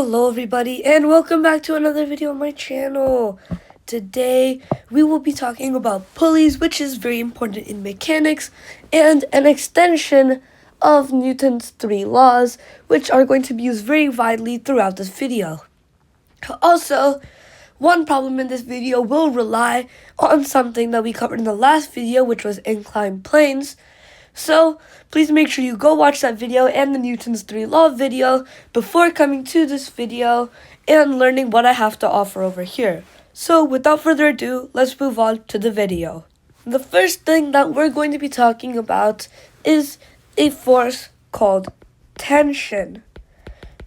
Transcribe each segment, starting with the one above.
Hello everybody and welcome back to another video on my channel. Today we will be talking about pulleys, which is very important in mechanics and an extension of Newton's 3 laws, which are going to be used very widely throughout this video. Also, one problem in this video will rely on something that we covered in the last video, which was inclined planes. So, please make sure you go watch that video and the Newton's 3 law video before coming to this video and learning what I have to offer over here. So, without further ado, let's move on to the video. The first thing that we're going to be talking about is a force called tension.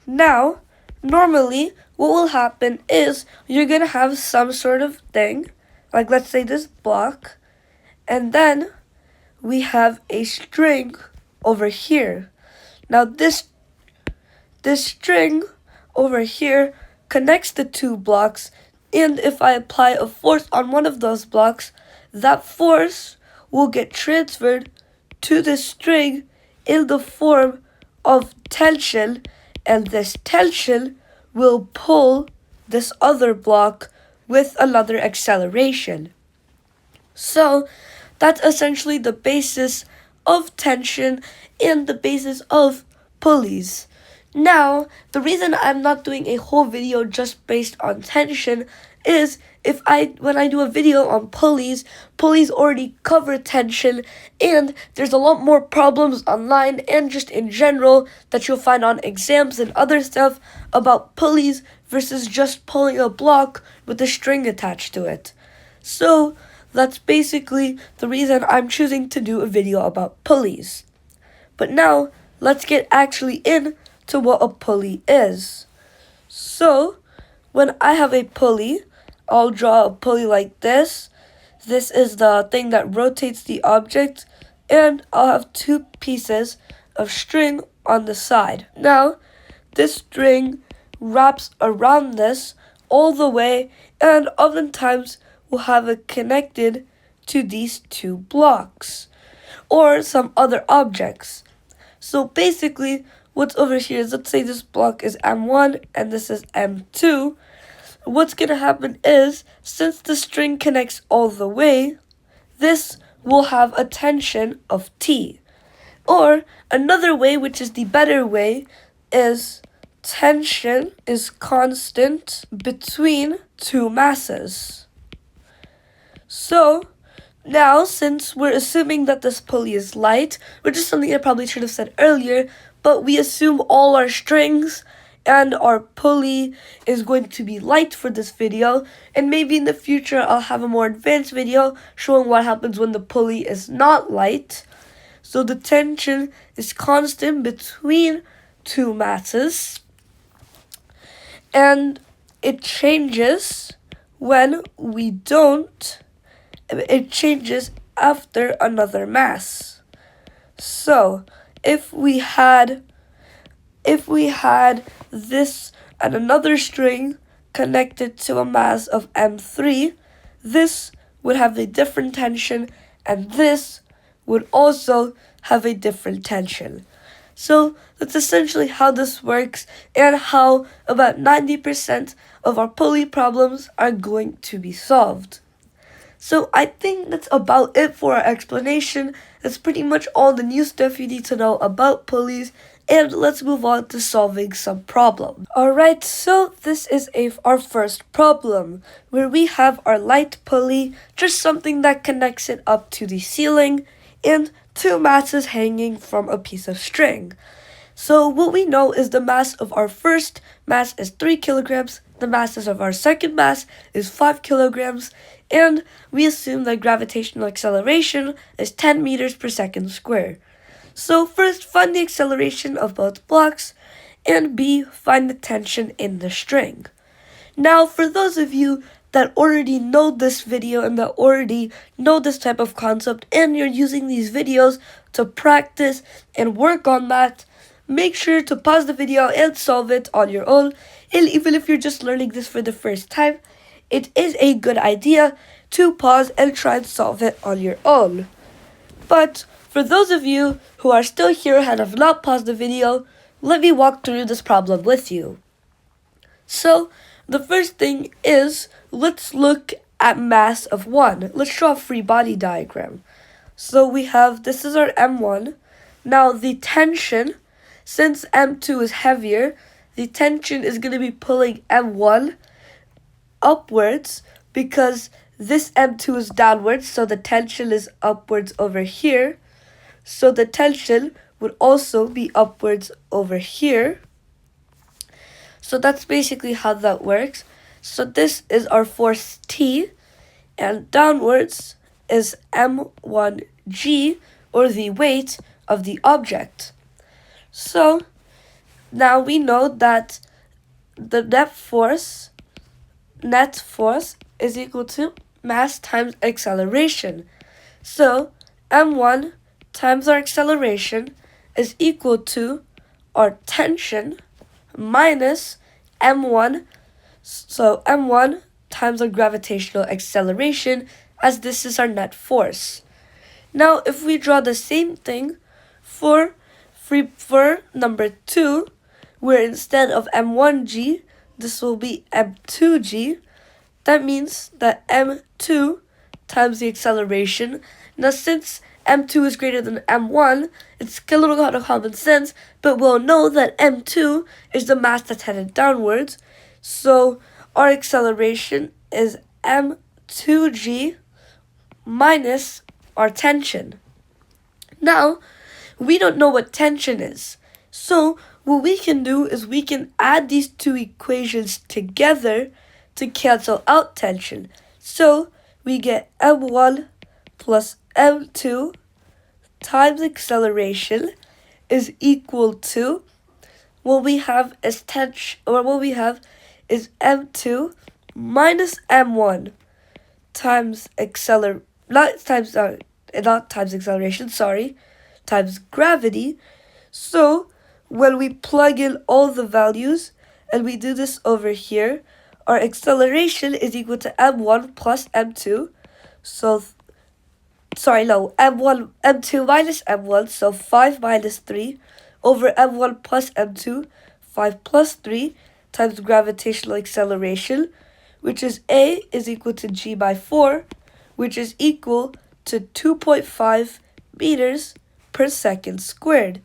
Now, normally, what will happen is you're going to have some sort of thing, like let's say this block, and then we have a string over here. Now this string over here connects the two blocks, and if I apply a force on one of those blocks, that force will get transferred to the string in the form of tension, and this tension will pull this other block with another acceleration. So that's essentially the basis of tension and the basis of pulleys. Now, the reason I'm not doing a whole video just based on tension is when I do a video on pulleys already cover tension, and there's a lot more problems online and just in general that you'll find on exams and other stuff about pulleys versus just pulling a block with a string attached to it. So that's basically the reason I'm choosing to do a video about pulleys. But now, let's get actually into what a pulley is. So, when I have a pulley, I'll draw a pulley like this. This is the thing that rotates the object, and I'll have two pieces of string on the side. Now, this string wraps around this all the way, and oftentimes we'll have it connected to these two blocks or some other objects. So basically, what's over here is, let's say this block is M1 and this is M2. What's going to happen is, since the string connects all the way, this will have a tension of T. Or another way, which is the better way, is tension is constant between two masses. So, now, since we're assuming that this pulley is light, which is something I probably should have said earlier, but we assume all our strings and our pulley is going to be light for this video, and maybe in the future I'll have a more advanced video showing what happens when the pulley is not light. So the tension is constant between two masses, and it changes when we don't. It changes after another mass. So, if we had this and another string connected to a mass of M3, this would have a different tension, and this would also have a different tension. So, that's essentially how this works, and how about 90% of our pulley problems are going to be solved. So I think that's about it for our explanation. That's pretty much all the new stuff you need to know about pulleys, and let's move on to solving some problems. Alright, so this is our first problem, where we have our light pulley, just something that connects it up to the ceiling, and two masses hanging from a piece of string. So what we know is the mass of our first mass is 3 kilograms, the masses of our second mass is 5 kilograms, and we assume that gravitational acceleration is 10 meters per second squared. So first, find the acceleration of both blocks, and B, find the tension in the string. Now, for those of you that already know this video and that already know this type of concept, and you're using these videos to practice and work on that, make sure to pause the video and solve it on your own. And even if you're just learning this for the first time, it is a good idea to pause and try and solve it on your own. But for those of you who are still here and have not paused the video, let me walk through this problem with you. So the first thing is, let's look at mass of 1. Let's draw a free body diagram. So we have, this is our M1. Now the tension, since M2 is heavier, the tension is going to be pulling M1 upwards because this M2 is downwards, so the tension is upwards over here. So the tension would also be upwards over here. So that's basically how that works. So this is our force T, and downwards is M1G, or the weight of the object. So now we know that the net force is equal to mass times acceleration. So M1 times our acceleration is equal to our tension minus M1. So M1 times our gravitational acceleration, as this is our net force. Now if we draw the same thing for number 2, where instead of M1G, this will be M2G, that means that M2 times the acceleration. Now since M2 is greater than M1, it's a little out of common sense, but we'll know that M2 is the mass that's headed downwards. So our acceleration is M2G minus our tension. Now, we don't know what tension is. So what we can do is we can add these two equations together to cancel out tension. So we get M1 plus M2 times acceleration is equal to what we have is M2 minus M1 times times gravity. So when we plug in all the values and we do this over here, our acceleration is equal to M1 plus M2. M2 minus M1, so 5 minus 3 over M1 plus M2, 5 plus 3 times gravitational acceleration, which is A is equal to G by 4, which is equal to 2.5 meters per second squared.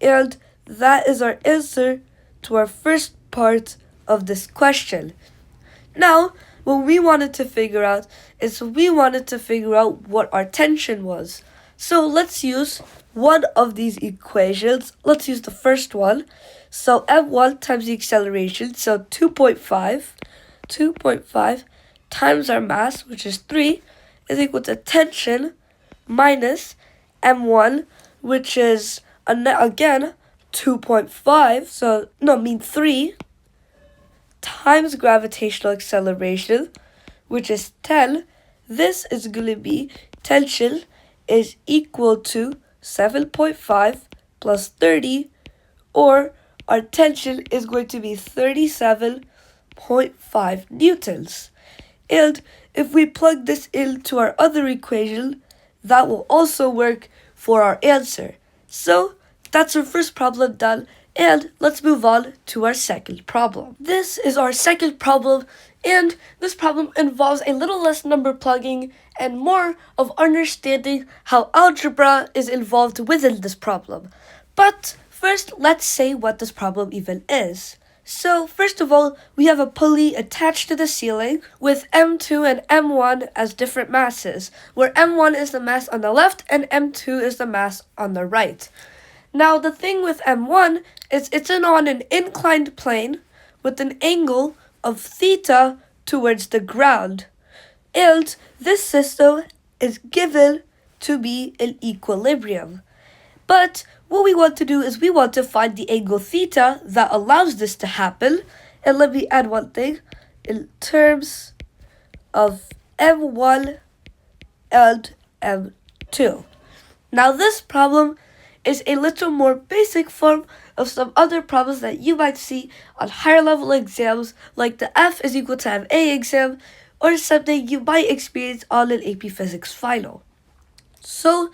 And that is our answer to our first part of this question. Now, what we wanted to figure out is what our tension was. So let's use one of these equations. Let's use the first one. So M1 times the acceleration, so 2.5 times our mass, which is 3, is equal to tension minus M1, which is, again, 3 times gravitational acceleration, which is 10. This is going to be tension is equal to 7.5 plus 30, or our tension is going to be 37.5 newtons. And if we plug this into our other equation, that will also work for our answer. So that's our first problem done, and let's move on to our second problem. This is our second problem, and this problem involves a little less number plugging and more of understanding how algebra is involved within this problem. But first, let's say what this problem even is. So first of all, we have a pulley attached to the ceiling with M2 and M1 as different masses, where M1 is the mass on the left and M2 is the mass on the right. Now the thing with M1 is it's on an inclined plane with an angle of theta towards the ground. And this system is given to be in equilibrium. But what we want to do is we want to find the angle theta that allows this to happen. And let me add one thing in terms of M1 and M2. Now this problem is a little more basic form of some other problems that you might see on higher level exams, like the F is equal to MA exam, or something you might experience on an AP Physics final. So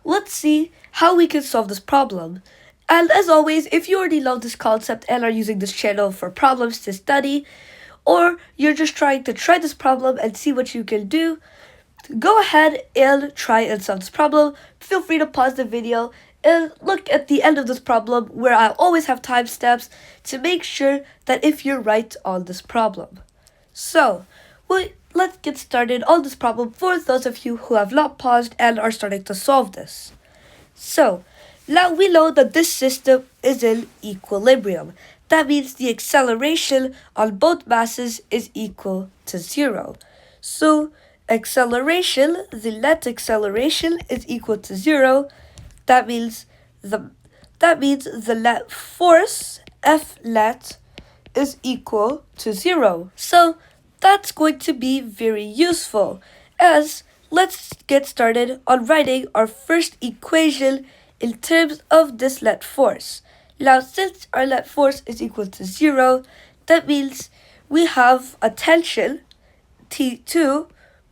let's see how we can solve this problem. And as always, if you already love this concept and are using this channel for problems to study, or you're just trying to try this problem and see what you can do, go ahead and try and solve this problem. Feel free to pause the video and look at the end of this problem where I always have timestamps to make sure that if you're right on this problem. So, let's get started on this problem for those of you who have not paused and are starting to solve this. So, now we know that this system is in equilibrium. That means the acceleration on both masses is equal to 0. So, the net acceleration is equal to 0. That means the net force, F net, is equal to 0. So, that's going to be very useful, as let's get started on writing our first equation in terms of this net force. Now, since our net force is equal to 0, that means we have a tension, T2,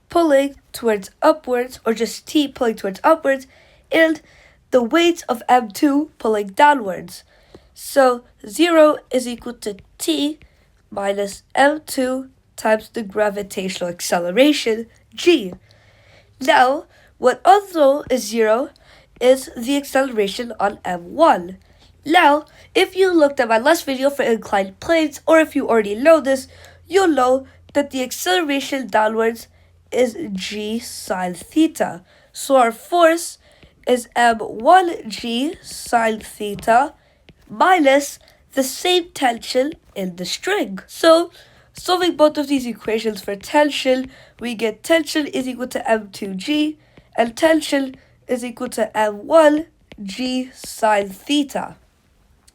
pulling towards upwards, or just T pulling towards upwards, and the weight of M2 pulling downwards. So 0 is equal to T minus M2 times the gravitational acceleration, G. Now, what also is 0 is the acceleration on M1. Now, if you looked at my last video for inclined planes, or if you already know this, you'll know that the acceleration downwards is G sine theta. So our force is M1G sine theta minus the same tension in the string. So, solving both of these equations for tension, we get tension is equal to M2G, and tension is equal to M1G sine theta.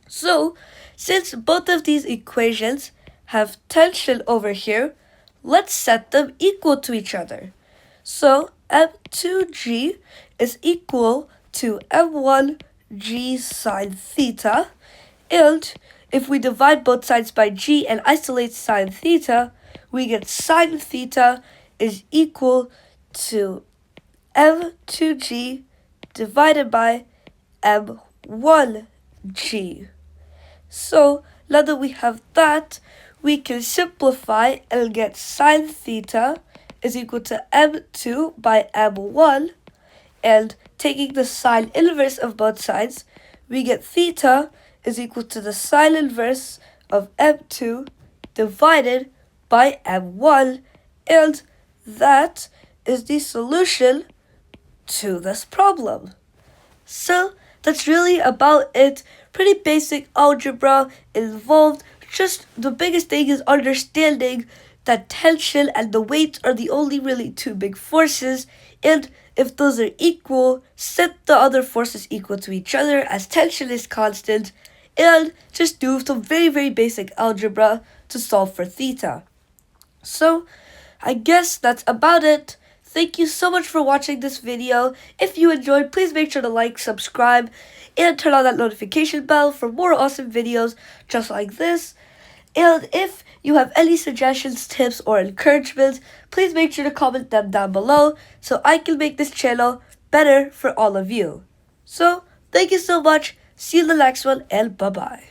So, since both of these equations have tension over here, let's set them equal to each other. So, M2G is equal to M1G sine theta, and if we divide both sides by G and isolate sine theta, we get sine theta is equal to M2G divided by M1G. So, now that we have that, we can simplify and get sine theta is equal to M2 by M1, and taking the sine inverse of both sides, we get theta is equal to the sine inverse of M2 divided by M1, and that is the solution to this problem. So, that's really about it. Pretty basic algebra involved. Just the biggest thing is understanding that tension and the weight are the only really two big forces, and if those are equal, set the other forces equal to each other as tension is constant, and just do some very, very basic algebra to solve for theta. So, I guess that's about it. Thank you so much for watching this video. If you enjoyed, please make sure to like, subscribe, and turn on that notification bell for more awesome videos just like this. And if you have any suggestions, tips, or encouragement, please make sure to comment them down below so I can make this channel better for all of you. So, thank you so much. See you in the next one, and bye-bye.